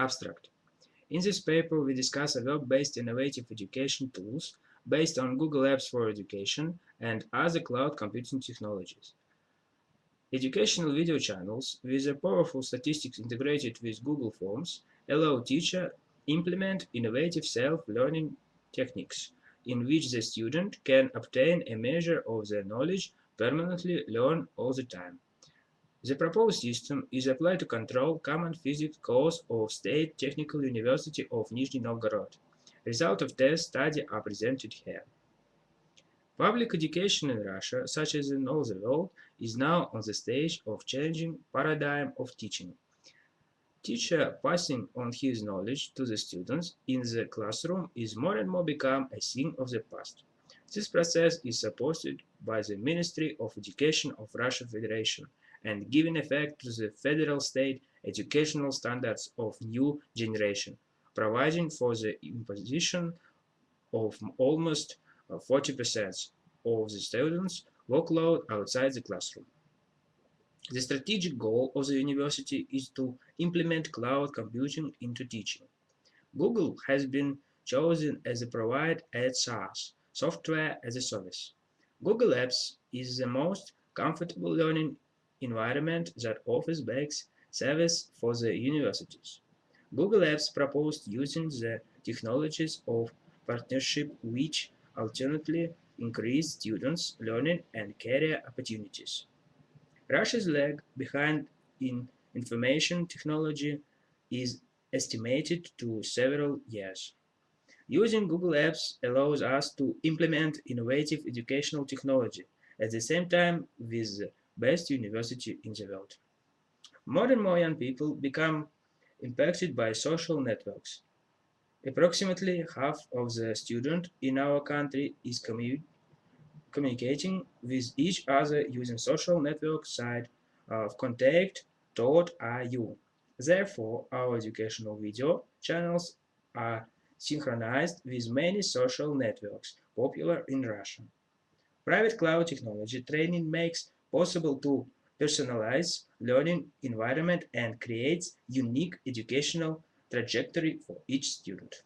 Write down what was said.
Abstract. In this paper, we discuss a web-based innovative education tools based on Google Apps for Education and other cloud computing technologies. Educational video channels with a powerful statistics integrated with Google Forms allow teachers implement innovative self-learning techniques in which the student can obtain a measure of their knowledge permanently learn all the time. The proposed system is applied to control common physics course of State Technical University of Nizhny Novgorod. Results of test study are presented here. Public education in Russia, such as in all the world, is now on the stage of changing paradigm of teaching. Teacher passing on his knowledge to the students in the classroom is more and more become a thing of the past. This process is supported by the Ministry of Education of Russian Federation and giving effect to the federal state educational standards of new generation, providing for the imposition of almost 40% of the students' workload outside the classroom. The strategic goal of the university is to implement cloud computing into teaching. Google has been chosen as a provider at SaaS, software as a service. Google Apps is the most comfortable learning environment that offers best service for the universities. Google Apps proposed using the technologies of partnership which ultimately increase students' learning and career opportunities. Russia's lag behind in information technology is estimated to several years. Using Google Apps allows us to implement innovative educational technology at the same time with the best university in the world. More and more young people become impacted by social networks. Approximately half of the students in our country is communicating with each other using social network site of contact.ru. Therefore, our educational video channels are synchronized with many social networks popular in Russia. Private cloud technology training makes possible to personalize learning environment and creates unique educational trajectory for each student.